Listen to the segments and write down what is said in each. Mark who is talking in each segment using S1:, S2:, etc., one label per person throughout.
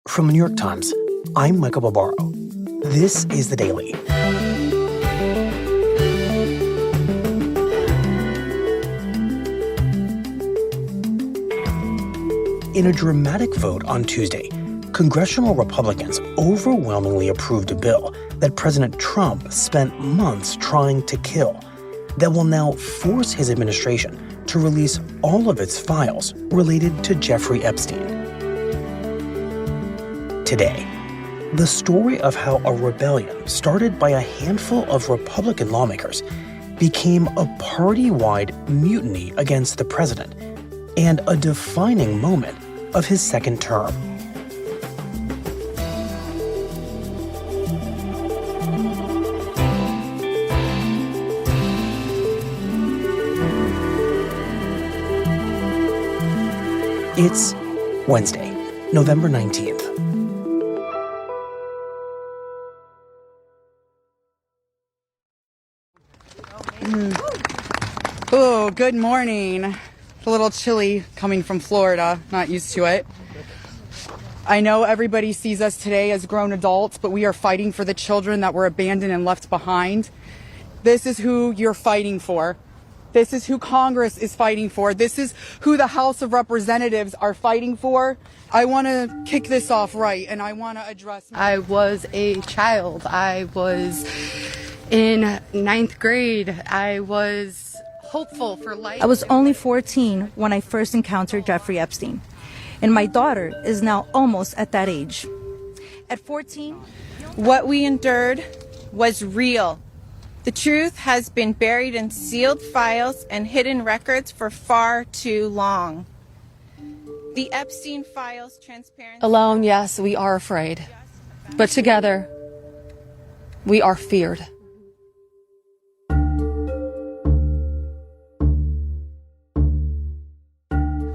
S1: From the New York Times, I'm Michael Barbaro. This is The Daily. In a dramatic vote on Tuesday, Congressional Republicans overwhelmingly approved a bill that President Trump spent months trying to kill that will now force his administration to release all of its files related to Jeffrey Epstein. Today, the story of how a rebellion started by a handful of Republican lawmakers became a party-wide mutiny against the president and a defining moment of his second term. It's Wednesday, November 19th.
S2: Oh, good morning. It's a little chilly coming from Florida. Not used to it. I know everybody sees us today as grown adults, but we are fighting for the children that were abandoned and left behind. This is who you're fighting for. This is who Congress is fighting for. This is who the House of Representatives are fighting for. I want to kick this off right, and I want to address...
S3: I was a child. I was in ninth grade. I was hopeful for life.
S4: I was only 14 when I first encountered Jeffrey Epstein, and my daughter is now almost at that age. At 14,
S5: what we endured was real. The truth has been buried in sealed files and hidden records for far too long. The Epstein files transparent.
S6: Alone, yes, we are afraid. But together, we are feared.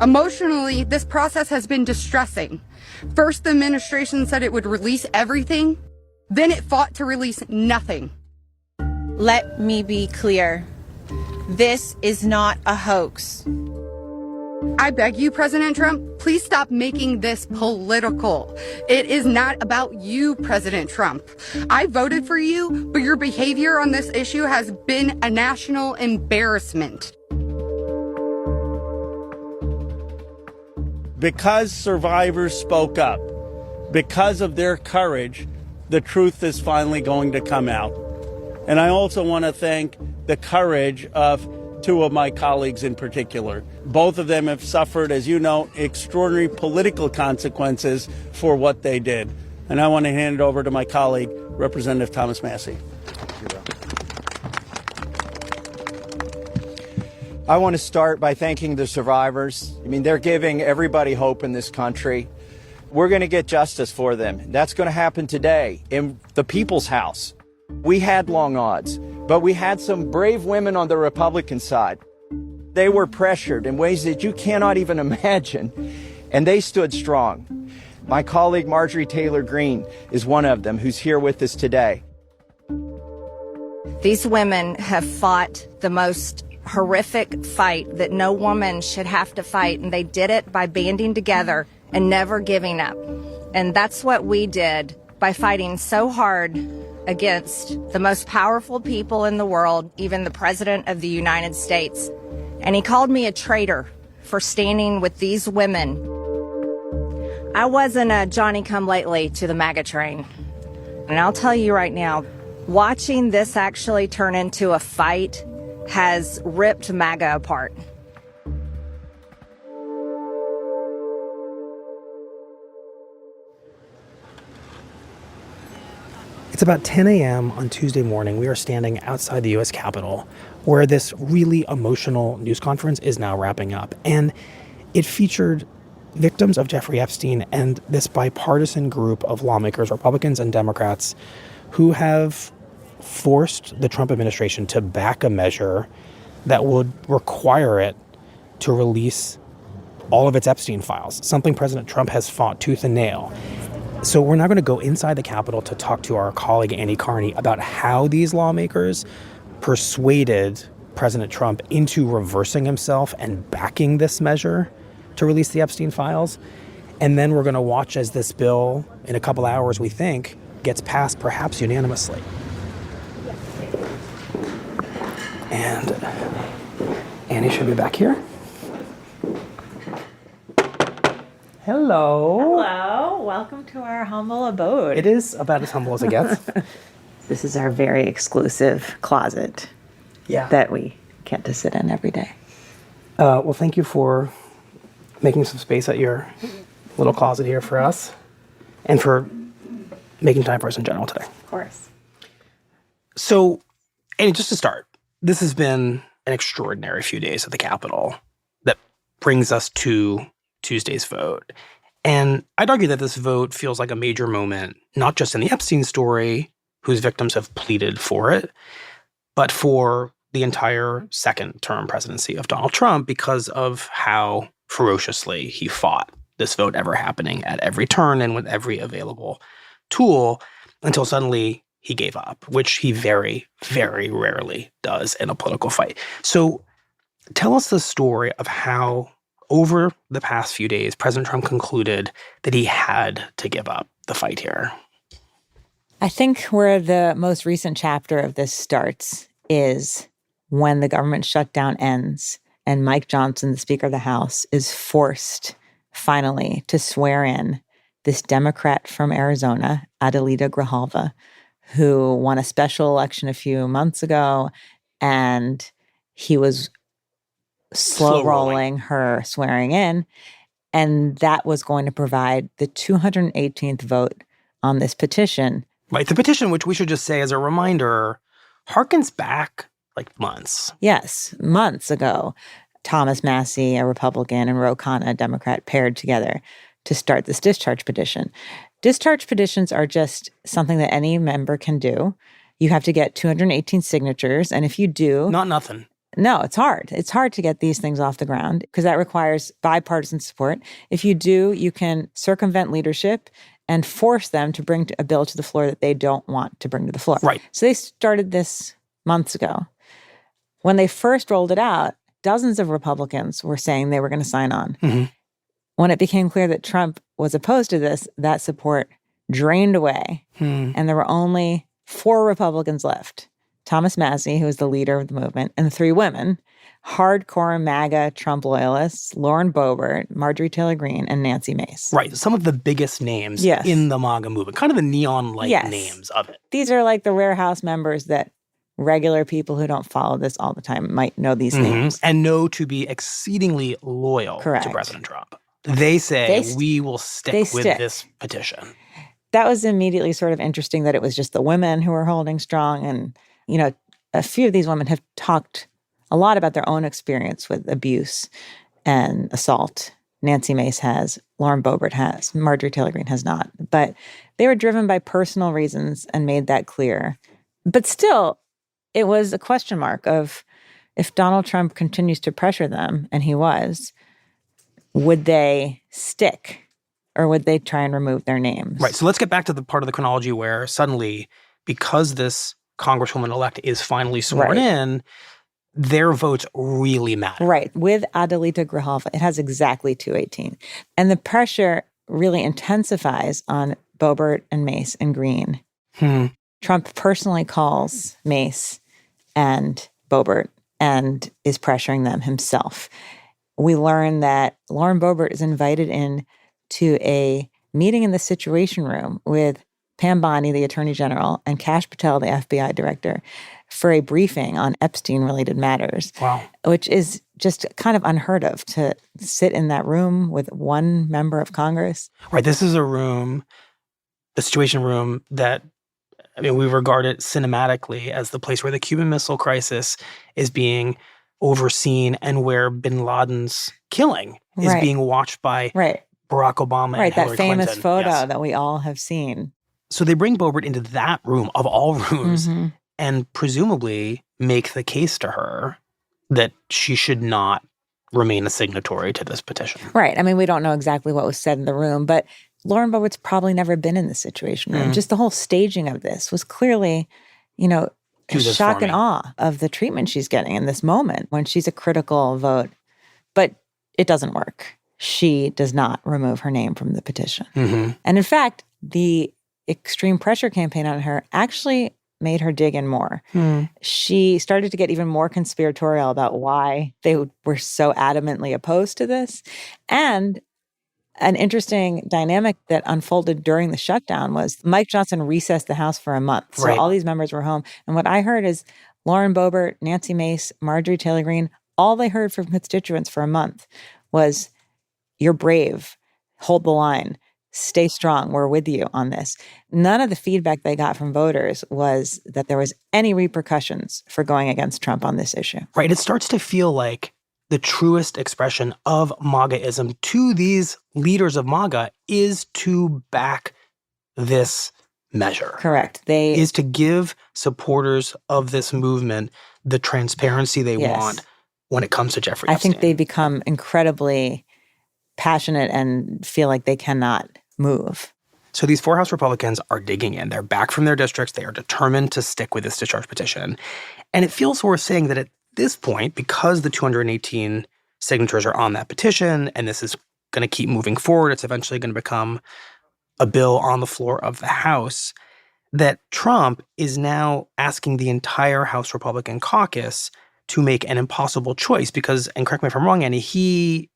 S2: Emotionally, this process has been distressing. First, the administration said it would release everything. Then it fought to release nothing.
S5: Let me be clear. This is not a hoax.
S2: I beg you, President Trump, please stop making this political. It is not about you, President Trump. I voted for you, but your behavior on this issue has been a national embarrassment.
S7: Because survivors spoke up, because of their courage, the truth is finally going to come out. And I also want to thank the courage of two of my colleagues in particular. Both of them have suffered, as you know, extraordinary political consequences for what they did. And I want to hand it over to my colleague, Representative Thomas Massie.
S8: I want to start by thanking the survivors. I mean, they're giving everybody hope in this country. We're going to get justice for them. That's going to happen today in the People's House. We had long odds, but we had some brave women on the Republican side. They were pressured in ways that you cannot even imagine, and they stood strong. My colleague Marjorie Taylor Greene is one of them who's here with us today.
S4: these women have fought the most horrific fight that no woman should have to fight, and they did it by banding together and never giving up. And that's what we did by fighting so hard against the most powerful people in the world, even the President of the United States. And he called me a traitor for standing with these women. I wasn't a Johnny-come-lately to the MAGA train. And I'll tell you right now, watching this actually turn into a fight has ripped MAGA apart.
S1: It's about 10 a.m. on Tuesday morning. We are standing outside the U.S. Capitol, where this really emotional news conference is now wrapping up. And it featured victims of Jeffrey Epstein and this bipartisan group of lawmakers, Republicans and Democrats, who have forced the Trump administration to back a measure that would require it to release all of its Epstein files, something President Trump has fought tooth and nail. So we're now going to go inside the Capitol to talk to our colleague Anni Karni about how these lawmakers persuaded President Trump into reversing himself and backing this measure to release the Epstein files. And then we're going to watch as this bill, in a couple hours, we think, gets passed perhaps unanimously. And Annie should be back here. Hello.
S9: Hello. Welcome to our humble abode.
S1: It is about as humble as it gets.
S9: This is our very exclusive closet that we get to sit in every day.
S1: Well, thank you for making some space at your little closet here for us and for making time for us in general today.
S9: Of course.
S1: So, Annie, just to start, this has been an extraordinary few days at the Capitol that brings us to Tuesday's vote. And I'd argue that this vote feels like a major moment, not just in the Epstein story, whose victims have pleaded for it, but for the entire second-term presidency of Donald Trump because of how ferociously he fought this vote ever happening at every turn and with every available tool until suddenly he gave up, which he very, very rarely does in a political fight. So tell us the story of how, over the past few days, President Trump concluded that he had to give up the fight here.
S9: I think where the most recent chapter of this starts is when the government shutdown ends and Mike Johnson, the Speaker of the House, is forced finally to swear in this Democrat from Arizona, Adelita Grijalva, who won a special election a few months ago, and he was slow rolling her swearing in, and that was going to provide the 218th vote on this petition.
S1: Right, the petition, which we should just say as a reminder, harkens back like months.
S9: Yes, months ago, Thomas Massie, a Republican, and Ro Khanna, a Democrat, paired together to start this discharge petition. Discharge petitions are just something that any member can do. You have to get 218 signatures, and if you do...
S1: Not nothing.
S9: No, it's hard. It's hard to get these things off the ground because that requires bipartisan support. If you do, you can circumvent leadership and force them to bring a bill to the floor that they don't want to bring to the floor.
S1: Right.
S9: So they started this months ago. When they first rolled it out, dozens of Republicans were saying they were going to sign on.
S1: Mm-hmm.
S9: When it became clear that Trump was opposed to this, that support drained away. And there were only 4 Republicans left. Thomas Massie, who was the leader of the movement, and 3 women, hardcore MAGA Trump loyalists, Lauren Boebert, Marjorie Taylor Greene, and Nancy Mace.
S1: Right, some of the biggest names in the MAGA movement, kind of the neon-like names of it.
S9: These are like the rare House members that regular people who don't follow this all the time might know these names.
S1: And know to be exceedingly loyal to President Trump. They say, we will stick with this petition.
S9: That was immediately sort of interesting that it was just the women who were holding strong. And, you know, a few of these women have talked a lot about their own experience with abuse and assault. Nancy Mace has, Lauren Boebert has, Marjorie Taylor Greene has not. But they were driven by personal reasons and made that clear. But still, it was a question mark of if Donald Trump continues to pressure them, and he was, would they stick or would they try and remove their names?
S1: Right. So let's get back to the part of the chronology where suddenly, because this Congresswoman-elect is finally sworn in, their votes really matter.
S9: Right. With Adelita Grijalva, it has exactly 218. And the pressure really intensifies on Boebert and Mace and Greene. Trump personally calls Mace and Boebert and is pressuring them himself. We learn that Lauren Boebert is invited in to a meeting in the Situation Room with Pam Bondi, the Attorney General, and Kash Patel, the FBI Director, for a briefing on Epstein-related matters.
S1: Wow.
S9: Which is just kind of unheard of, to sit in that room with one member of Congress.
S1: Right. This is a room, the Situation Room, that, I mean, we regard it cinematically as the place where the Cuban Missile Crisis is being overseen and where bin Laden's killing is being watched by Barack Obama and Hillary
S9: that famous
S1: Clinton.
S9: photo that we all have seen.
S1: So they bring Boebert into that room, of all rooms, and presumably make the case to her that she should not remain a signatory to this petition.
S9: Right. I mean, we don't know exactly what was said in the room, but Lauren Boebert's probably never been in the Situation Room. Just the whole staging of this was clearly, you know, shock and awe of the treatment she's getting in this moment when she's a critical vote. But it doesn't work. she does not remove her name from the petition.
S1: Mm-hmm.
S9: And in fact, the extreme pressure campaign on her actually made her dig in more. She started to get even more conspiratorial about why they were so adamantly opposed to this. And an interesting dynamic that unfolded during the shutdown was Mike Johnson recessed the House for a month. So
S1: Right.
S9: all these members were home. And what I heard is Lauren Boebert, Nancy Mace, Marjorie Taylor Greene, all they heard from constituents for a month was, "You're brave. Hold the line. Stay strong. We're with you on this." None of the feedback they got from voters was that there was any repercussions for going against Trump on this issue.
S1: Right. It starts to feel like the truest expression of MAGAism to these leaders of MAGA is to back this measure.
S9: Correct.
S1: Is to give supporters of this movement the transparency they
S9: Yes.
S1: want when it comes to Jeffrey
S9: I
S1: Epstein.
S9: think they become incredibly passionate and feel like they cannot move.
S1: So these 4 House Republicans are digging in. They're back from their districts. They are determined to stick with this discharge petition. And it feels worth saying that at this point, because the 218 signatures are on that petition, and this is going to keep moving forward, it's eventually going to become a bill on the floor of the House, that Trump is now asking the entire House Republican caucus to make an impossible choice because, and correct me if I'm wrong, Annie, he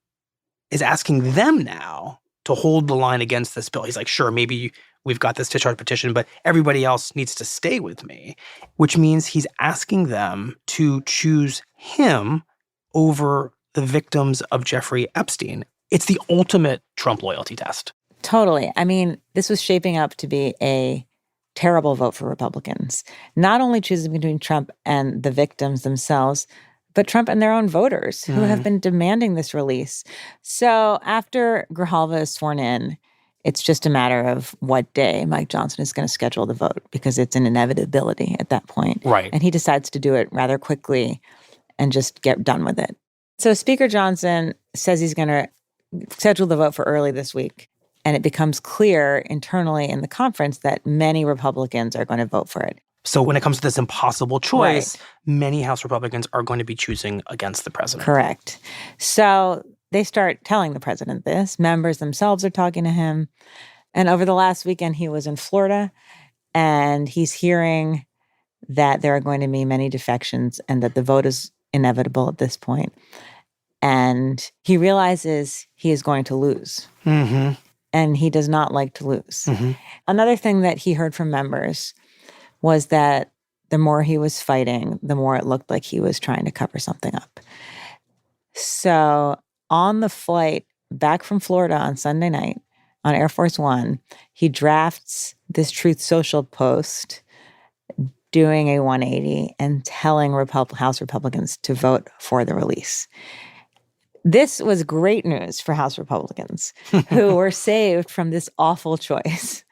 S1: is asking them now to hold the line against this bill. He's like, sure, maybe we've got this discharge petition, but everybody else needs to stay with me, which means he's asking them to choose him over the victims of Jeffrey Epstein. It's the ultimate Trump loyalty test.
S9: Totally. I mean, this was shaping up to be a terrible vote for Republicans. Not only choosing between Trump and the victims themselves, but Trump and their own voters who have been demanding this release. So after Grijalva is sworn in, it's just a matter of what day Mike Johnson is going to schedule the vote because it's an inevitability at that point.
S1: Right.
S9: And he decides to do it rather quickly and just get done with it. So Speaker Johnson says he's going to schedule the vote for early this week. And it becomes clear internally in the conference that many Republicans are going to vote for it.
S1: So when it comes to this impossible choice, many House Republicans are going to be choosing against the president.
S9: Correct. So they start telling the president this. Members themselves are talking to him. And over the last weekend, he was in Florida, and he's hearing that there are going to be many defections and that the vote is inevitable at this point. And he realizes he is going to lose.
S1: Mm-hmm.
S9: And he does not like to lose.
S1: Mm-hmm.
S9: Another thing that he heard from members was that the more he was fighting, the more it looked like he was trying to cover something up. So on the flight back from Florida on Sunday night on Air Force One, he drafts this Truth Social post doing a 180 and telling House Republicans to vote for the release. This was great news for House Republicans who were saved from this awful choice.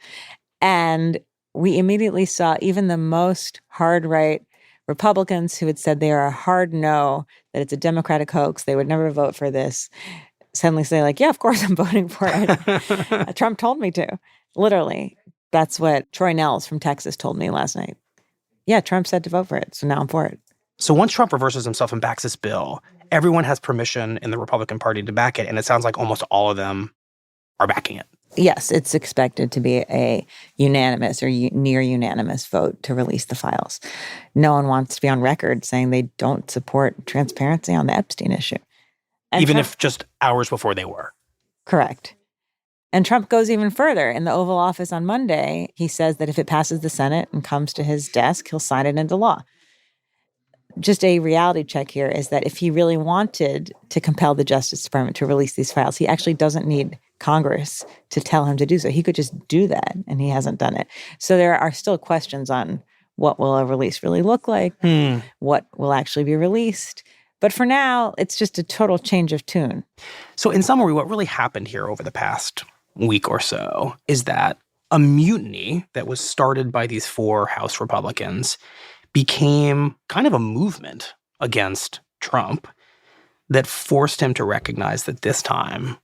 S9: And we immediately saw even the most hard-right Republicans who had said they are a hard no, that it's a Democratic hoax, they would never vote for this, suddenly say like, yeah, of course I'm voting for it. Trump told me to. Literally. That's what Troy Nels from Texas told me last night. Yeah, Trump said to vote for it, so now I'm for it.
S1: So once Trump reverses himself and backs this bill, everyone has permission in the Republican Party to back it, and it sounds like almost all of them are backing it.
S9: Yes, it's expected to be a unanimous or near unanimous vote to release the files. No one wants to be on record saying they don't support transparency on the Epstein issue. And
S1: Even
S9: Trump,
S1: if just hours before they were.
S9: correct. And Trump goes even further. In the Oval Office on Monday, he says that if it passes the Senate and comes to his desk, he'll sign it into law. Just a reality check here is that if he really wanted to compel the Justice Department to release these files, he actually doesn't need Congress to tell him to do so. He could just do that, and he hasn't done it. So there are still questions on what will a release really look like, what will actually be released. But for now, it's just a total change of tune.
S1: So in summary, what really happened here over the past week or so is that a mutiny that was started by these 4 House Republicans became kind of a movement against Trump that forced him to recognize that this time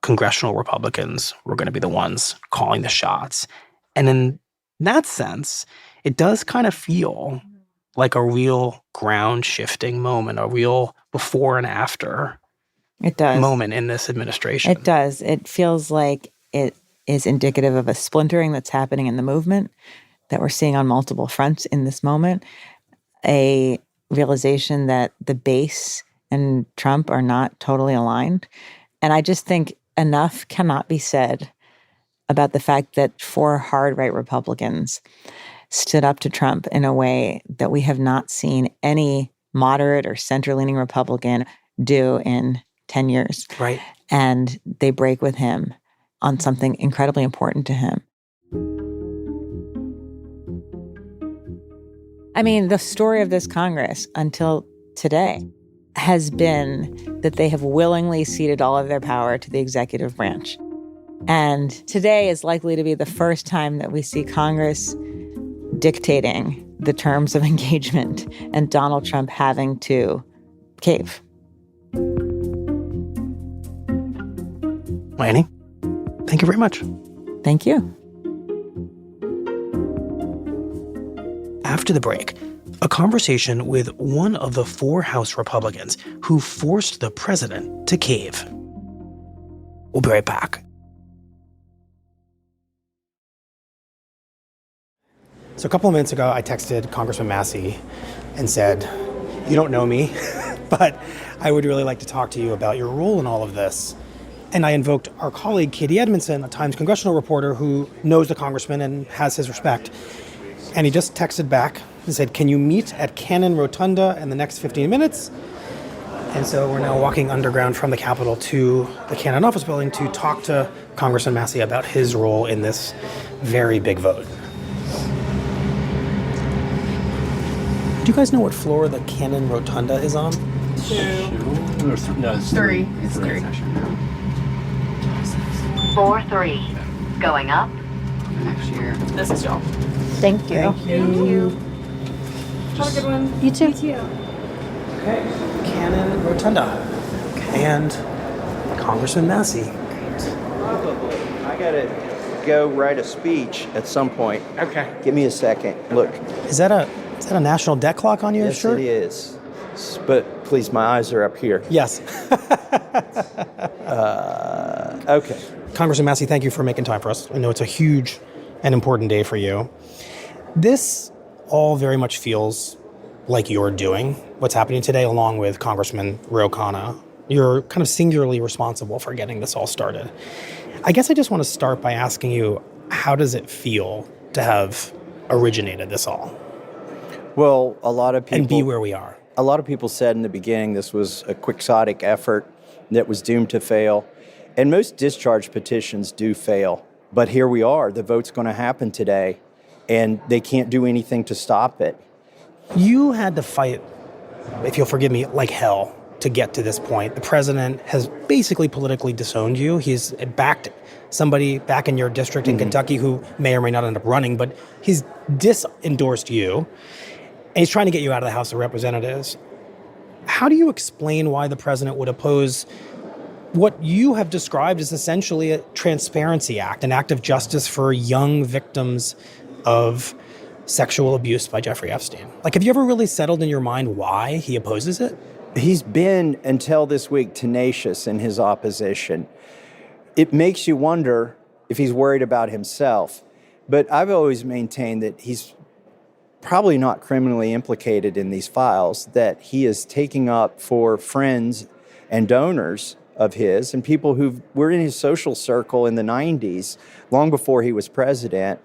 S1: Congressional Republicans were going to be the ones calling the shots. And in that sense, it does kind of feel like a real ground-shifting moment, a real before and after
S9: It does.
S1: moment in this administration.
S9: It does. It feels like it is indicative of a splintering that's happening in the movement that we're seeing on multiple fronts in this moment. A realization that the base and Trump are not totally aligned. And I just think enough cannot be said about the fact that 4 hard right Republicans stood up to Trump in a way that we have not seen any moderate or center-leaning Republican do in 10 years.
S1: Right.
S9: And they break with him on something incredibly important to him. I mean, the story of this Congress until today has been that they have willingly ceded all of their power to the executive branch. And today is likely to be the first time that we see Congress dictating the terms of engagement and Donald Trump having to cave.
S1: Anni, thank you very much.
S9: Thank you.
S1: After the break, a conversation with one of the 4 House Republicans who forced the president to cave. We'll be right back. So a couple of minutes ago, I texted Congressman Massie and said, "You don't know me, but I would really like to talk to you about your role in all of this." And I invoked our colleague, Katie Edmondson, a Times congressional reporter who knows the congressman and has his respect. And he just texted back and said, "Can you meet at Cannon Rotunda in the next 15 minutes? And so we're now walking underground from the Capitol to the Cannon office building to talk to Congressman Massie about his role in this very big vote. Do you guys know what floor the Cannon Rotunda is on?
S10: 2. No, it's 3. It's 3.
S11: 4-3. Going up.
S10: Next year.
S6: This is y'all.
S9: Thank you.
S6: Thank you.
S11: Have a good one.
S9: You too.
S1: Okay, Cannon Rotunda. And Congressman Massie.
S8: Probably. I gotta go write a speech at some point.
S1: Okay.
S8: Give me a second. Look.
S1: Is that a national debt clock on your
S8: Yes,
S1: shirt?
S8: it is. But please, my eyes are up here.
S1: Yes.
S8: Okay.
S1: Congressman Massie, thank you for making time for us. I know it's a huge and important day for you. This all very much feels like you're doing what's happening today, along with Congressman Ro Khanna. You're kind of singularly responsible for getting this all started. I guess I just want to start by asking you, how does it feel to have originated this all?
S8: Well, a lot of people...
S1: And be where we are.
S8: A lot of people said in the beginning this was a quixotic effort that was doomed to fail. And most discharge petitions do fail. But here we are. The vote's going to happen today. And they can't do anything to stop it.
S1: You had to fight, if you'll forgive me, like hell to get to this point. The president has basically politically disowned you. He's backed somebody back in your district in Kentucky who may or may not end up running, but he's disendorsed you. And he's trying to get you out of the House of Representatives. How do you explain why the president would oppose what you have described as essentially a Transparency Act, an act of justice for young victims of sexual abuse by Jeffrey Epstein? Like, have you ever really settled in your mind why he opposes it?
S8: He's been, until this week, tenacious in his opposition. It makes you wonder if he's worried about himself. But I've always maintained that he's probably not criminally implicated in these files, that he is taking up for friends and donors of his and people who were in his social circle in the 90s, long before he was president,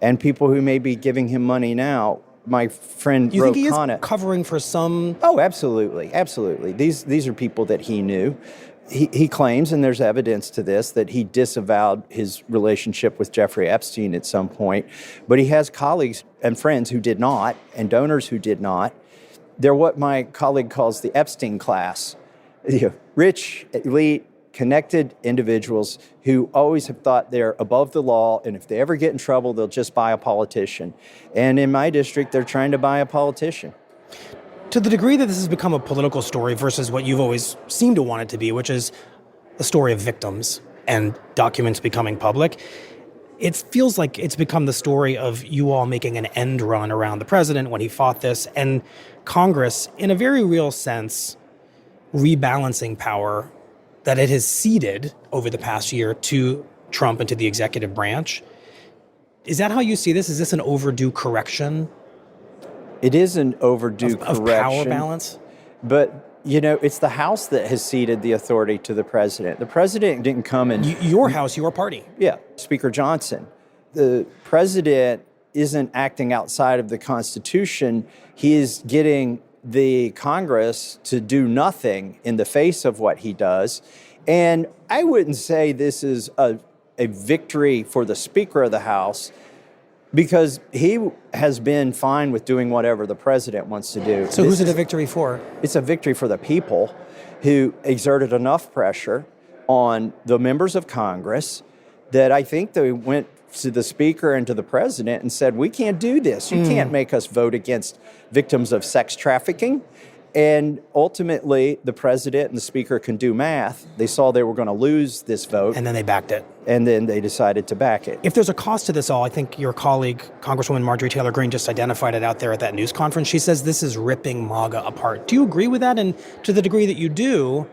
S8: and people who may be giving him money now. My friend
S1: You
S8: Ro
S1: think he is
S8: Khanna,
S1: covering for some...
S8: Oh, absolutely, absolutely. These are people that he knew. He claims, and there's evidence to this, that he disavowed his relationship with Jeffrey Epstein at some point. But he has colleagues and friends who did not, and donors who did not. They're what my colleague calls the Epstein class. Rich, elite, connected individuals who always have thought they're above the law, and if they ever get in trouble, they'll just buy a politician. And in my district, they're trying to buy a politician.
S1: To the degree that this has become a political story versus what you've always seemed to want it to be, which is a story of victims and documents becoming public, it feels like it's become the story of you all making an end run around the president when he fought this, and Congress, in a very real sense, rebalancing power that it has ceded over the past year to Trump and to the executive branch. Is that how you see this? Is this an overdue correction?
S8: It is an overdue correction.
S1: Of power balance?
S8: But, it's the House that has ceded the authority to the president. The president didn't come and...
S1: Your House, your party.
S8: Yeah, Speaker Johnson. The president isn't acting outside of the Constitution. He is getting the Congress to do nothing in the face of what he does. And I wouldn't say this is a victory for the Speaker of the House, because he has been fine with doing whatever the president wants to do.
S1: So who's it a victory for?
S8: It's a victory for the people who exerted enough pressure on the members of Congress that I think they went to the Speaker and to the president and said, we can't do this. You can't make us vote against victims of sex trafficking. And ultimately, the president and the Speaker can do math. They saw they were going to lose this vote.
S1: And then they backed it.
S8: And then they decided to back it.
S1: If there's a cost to this all, I think your colleague, Congresswoman Marjorie Taylor Greene, just identified it out there at that news conference. She says this is ripping MAGA apart. Do you agree with that? And to the degree that you do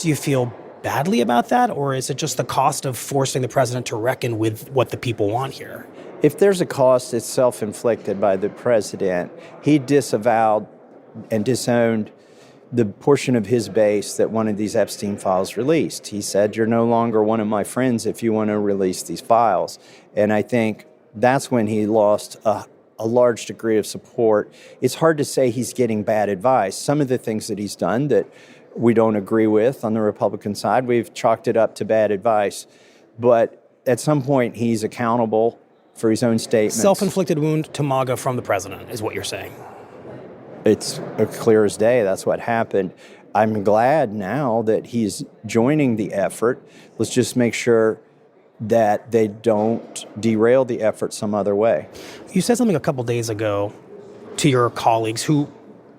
S1: you feel badly about that? Or is it just the cost of forcing the president to reckon with what the people want here?
S8: If there's a cost, it's self-inflicted by the president. He disavowed and disowned the portion of his base that wanted these Epstein files released. He said, you're no longer one of my friends if you want to release these files. And I think that's when he lost a large degree of support. It's hard to say he's getting bad advice. Some of the things that he's done that we don't agree with on the Republican side, we've chalked it up to bad advice. But at some point, he's accountable for his own statements.
S1: Self-inflicted wound to MAGA from the president is what you're saying.
S8: It's clear as day. That's what happened. I'm glad now that he's joining the effort. Let's just make sure that they don't derail the effort some other way.
S1: You said something a couple days ago to your colleagues who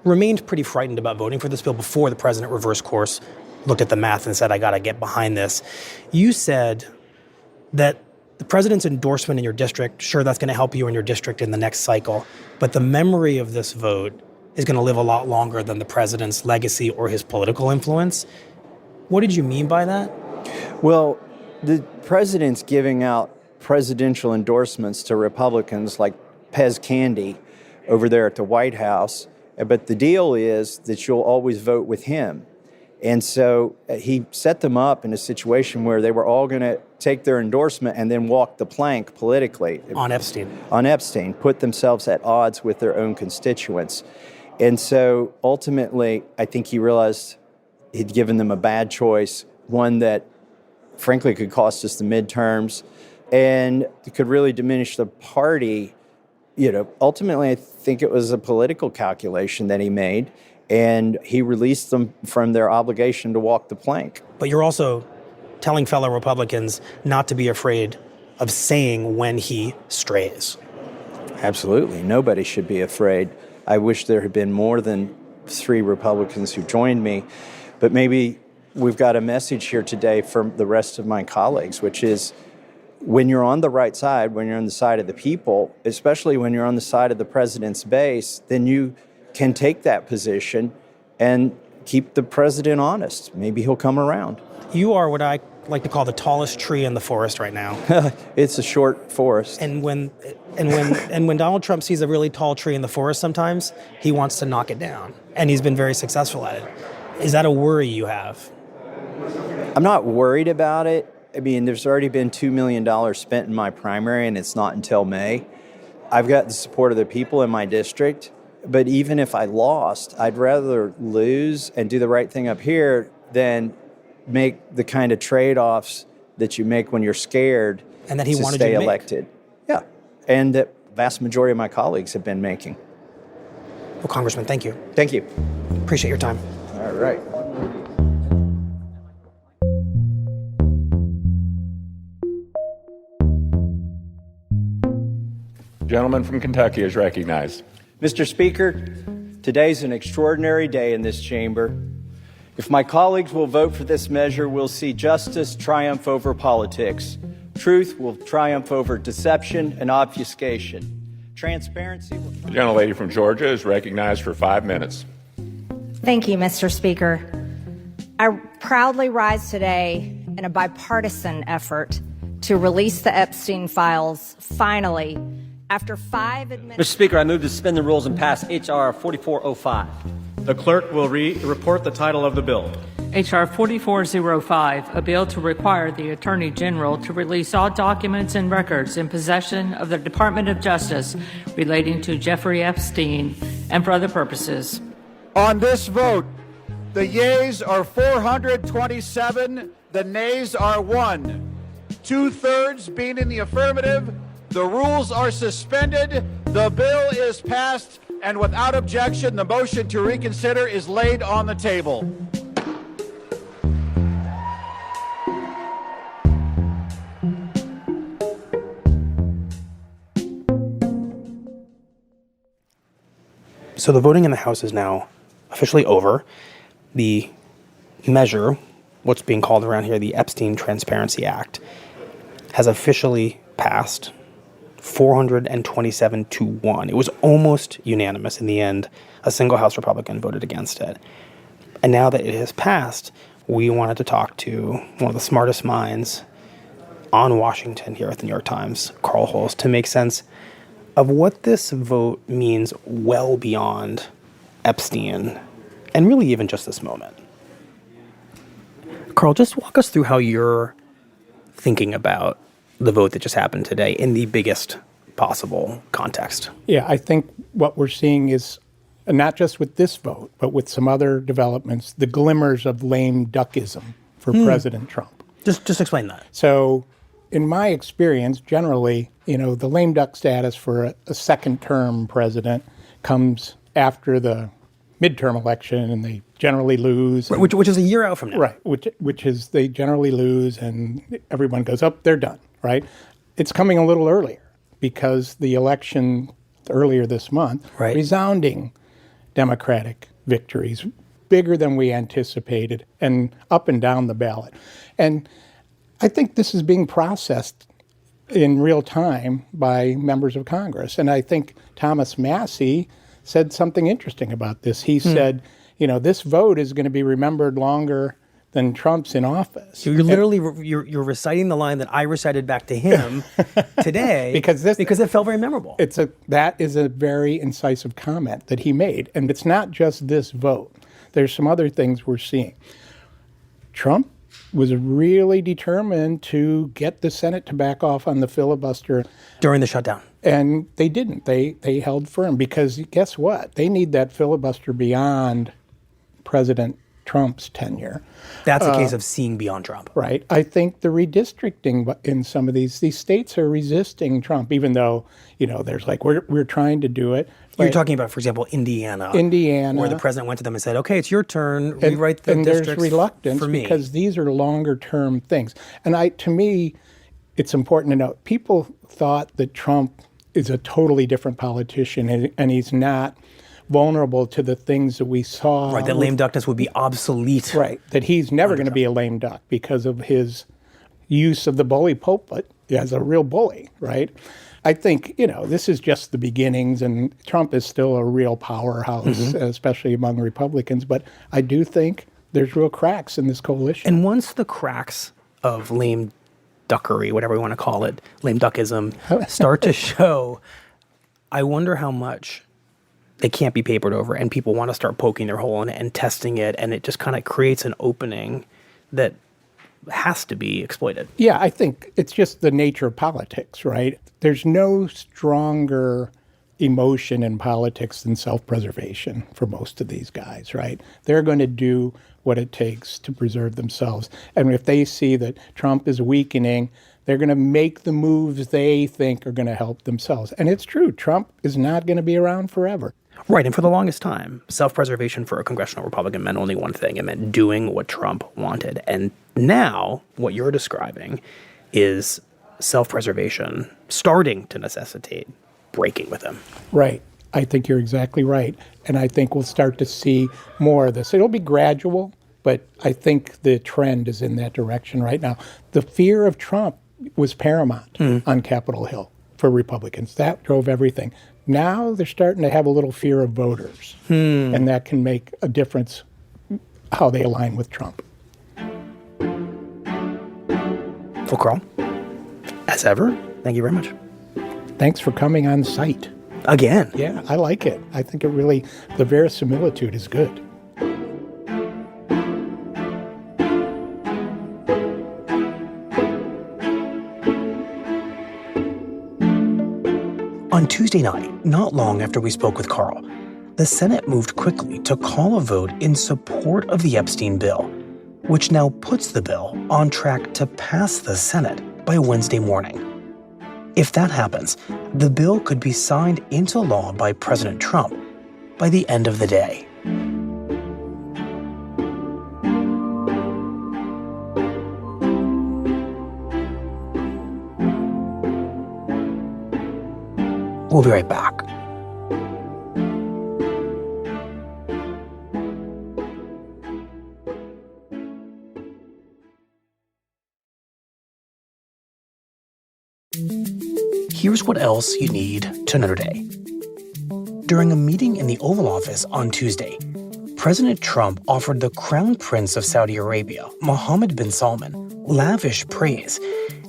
S1: remained pretty frightened about voting for this bill before the president reversed course, looked at the math and said, I got to get behind this. You said that the president's endorsement in your district, sure, that's going to help you in your district in the next cycle, but the memory of this vote is going to live a lot longer than the president's legacy or his political influence. What did you mean by that?
S8: Well, the president's giving out presidential endorsements to Republicans like Pez Candy over there at the White House. But the deal is that you'll always vote with him. And so he set them up in a situation where they were all going to take their endorsement and then walk the plank politically.
S1: On Epstein.
S8: On Epstein, put themselves at odds with their own constituents. And so ultimately, I think he realized he'd given them a bad choice, one that frankly could cost us the midterms and could really diminish the party. Ultimately, I think it was a political calculation that he made, and he released them from their obligation to walk the plank.
S1: But you're also telling fellow Republicans not to be afraid of saying when he strays.
S8: Absolutely. Nobody should be afraid. I wish there had been more than 3 Republicans who joined me, but maybe we've got a message here today from the rest of my colleagues, which is when you're on the right side, when you're on the side of the people, especially when you're on the side of the president's base, then you can take that position and keep the president honest. Maybe he'll come around.
S1: You are what I like to call the tallest tree in the forest right now.
S8: It's a short forest.
S1: And when Donald Trump sees a really tall tree in the forest sometimes, he wants to knock it down. And he's been very successful at it. Is that a worry you have?
S8: I'm not worried about it. I mean, there's already been $2 million spent in my primary, and it's not until May. I've got the support of the people in my district. But even if I lost, I'd rather lose and do the right thing up here than make the kind of trade-offs that you make when you're scared
S1: and that he
S8: to
S1: wanted
S8: stay
S1: you to
S8: elected. Yeah, and that vast majority of my colleagues have been making.
S1: Well, Congressman, thank you.
S8: Thank you.
S1: Appreciate your time.
S8: All right.
S12: Gentleman from Kentucky is recognized.
S8: Mr. Speaker, today's an extraordinary day in this chamber. If my colleagues will vote for this measure, we'll see justice triumph over politics. Truth will triumph over deception and obfuscation. Transparency will...
S12: The gentlelady from Georgia is recognized for 5 minutes.
S4: Thank you, Mr. Speaker. I proudly rise today in a bipartisan effort to release the Epstein files finally after 5
S13: Mr. Speaker, I move to suspend the rules and pass H.R. 4405.
S14: The clerk will report the title of the bill.
S15: H.R. 4405, a bill to require the Attorney General to release all documents and records in possession of the Department of Justice relating to Jeffrey Epstein and for other purposes.
S8: On this vote, the yeas are 427, the nays are 1. 2/3 being in the affirmative, the rules are suspended, the bill is passed, and without objection, the motion to reconsider is laid on the table.
S1: So the voting in the House is now officially over. The measure, what's being called around here the Epstein Transparency Act, has officially passed 427-1. It was almost unanimous in the end. A single House Republican voted against it. And now that it has passed, we wanted to talk to one of the smartest minds on Washington here at the New York Times, Karl Hulse, to make sense of what this vote means well beyond Epstein and really even just this moment. Karl, just walk us through how you're thinking about the vote that just happened today in the biggest possible context.
S16: Yeah, I think what we're seeing is not just with this vote, but with some other developments, the glimmers of lame duckism for President Trump.
S1: Just explain that.
S16: So in my experience, generally, the lame duck status for a second-term president comes after the midterm election, and they generally lose.
S1: Which is a year out from now.
S16: Right, which is they generally lose, and everyone goes, oh, they're done, right? It's coming a little earlier because the election earlier this month, resounding Democratic victories, bigger than we anticipated, and up and down the ballot. And I think this is being processed in real time by members of Congress. And I think Thomas Massie said something interesting about this. He said, this vote is going to be remembered longer than Trump's in office.
S1: You're literally you're reciting the line that I recited back to him today because it felt very memorable.
S16: That is a very incisive comment that he made. And it's not just this vote. There's some other things we're seeing. Trump was really determined to get the Senate to back off on the filibuster.
S1: During the shutdown.
S16: And they didn't. They held firm because guess what? They need that filibuster beyond President Trump's tenure.
S1: That's a case of seeing beyond Trump.
S16: Right. I think the redistricting in some of these states are resisting Trump, even though, there's we're trying to do it.
S1: You're talking about, for example, Indiana. Where the president went to them and said, okay, it's your turn, rewrite the districts
S16: there's reluctance
S1: for me.
S16: Because these are longer term things. And to me, it's important to note, people thought that Trump is a totally different politician and he's not vulnerable to the things that we saw.
S1: Right, that lame duckness would be obsolete.
S16: Right, that he's never going to be a lame duck because of his use of the bully pulpit as a real bully, right? I think, this is just the beginnings, and Trump is still a real powerhouse, especially among Republicans. But I do think there's real cracks in this coalition.
S1: And once the cracks of lame duckery, whatever we want to call it, lame duckism, start to show, I wonder how much it can't be papered over and people want to start poking their hole in it and testing it, and it just kind of creates an opening that has to be exploited.
S16: Yeah, I think it's just the nature of politics, right? There's no stronger emotion in politics than self-preservation for most of these guys, right? They're going to do what it takes to preserve themselves. And if they see that Trump is weakening, they're going to make the moves they think are going to help themselves. And it's true, Trump is not going to be around forever.
S1: Right, and for the longest time, self-preservation for a congressional Republican meant only one thing. It meant doing what Trump wanted. And now, what you're describing is self-preservation starting to necessitate breaking with him.
S16: Right. I think you're exactly right. And I think we'll start to see more of this. It'll be gradual, but I think the trend is in that direction right now. The fear of Trump was paramount on Capitol Hill for Republicans. That drove everything. Now they're starting to have a little fear of voters, and that can make a difference how they align with Trump.
S1: Well, Carl, as ever, thank you very much.
S16: Thanks for coming on site.
S1: Again.
S16: Yeah, I like it. I think the verisimilitude is good.
S1: On Tuesday night, not long after we spoke with Carl, the Senate moved quickly to call a vote in support of the Epstein bill, which now puts the bill on track to pass the Senate by Wednesday morning. If that happens, the bill could be signed into law by President Trump by the end of the day. We'll be right back. Here's what else you need to know today. During a meeting in the Oval Office on Tuesday, President Trump offered the Crown Prince of Saudi Arabia, Mohammed bin Salman, lavish praise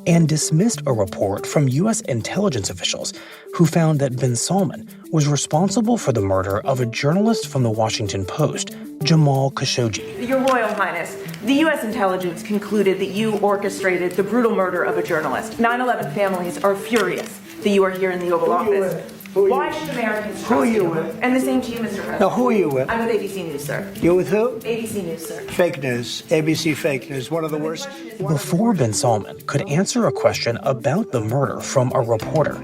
S1: and dismissed a report from U.S. intelligence officials who found that bin Salman was responsible for the murder of a journalist from the Washington Post, Jamal Khashoggi.
S17: Your Royal Highness, the U.S. intelligence concluded that you orchestrated the brutal murder of a journalist. 9/11 families are furious that you are here in the Oval Office. Why should Americans trust you? Who are you with? And the same to you, Mr. President.
S18: Now, who are you with?
S17: I'm with ABC News, sir.
S18: You're with who?
S17: ABC News, sir.
S18: Fake news. ABC fake news. One of the worst.
S1: Before bin Salman could answer a question about the murder from a reporter,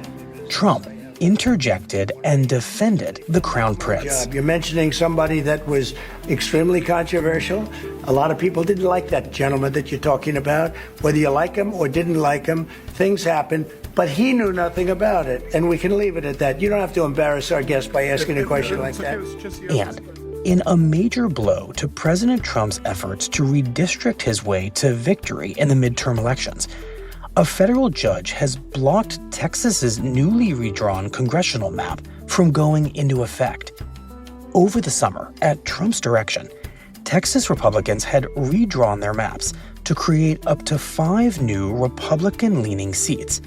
S1: Trump interjected and defended the Crown Prince.
S18: You're mentioning somebody that was extremely controversial. A lot of people didn't like that gentleman that you're talking about. Whether you like him or didn't like him, things happen. But he knew nothing about it, and we can leave it at that. You don't have to embarrass our guest by asking a question like that.
S1: And in a major blow to President Trump's efforts to redistrict his way to victory in the midterm elections, a federal judge has blocked Texas's newly redrawn congressional map from going into effect. Over the summer, at Trump's direction, Texas Republicans had redrawn their maps to create up to 5 new Republican-leaning seats.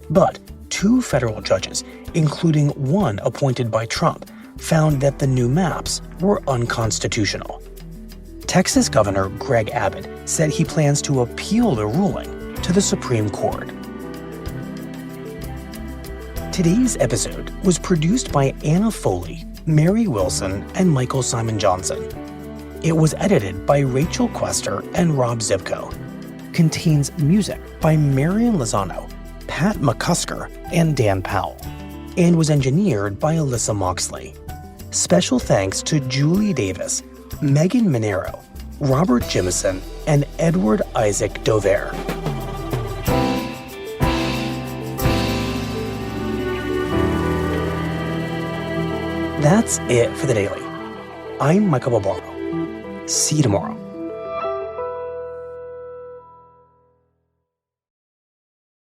S1: But 2 federal judges, including one appointed by Trump, found that the new maps were unconstitutional. Texas Governor Greg Abbott said he plans to appeal the ruling to the Supreme Court. Today's episode was produced by Anna Foley, Mary Wilson, and Michael Simon Johnson. It was edited by Rachel Quester and Rob Zivko. Contains music by Marian Lozano, Pat McCusker, and Dan Powell, and was engineered by Alyssa Moxley. Special thanks to Julie Davis, Megan Minero, Robert Jimison, and Edward Isaac Dover. That's it for the Daily. I'm Michael Barbaro. See you tomorrow.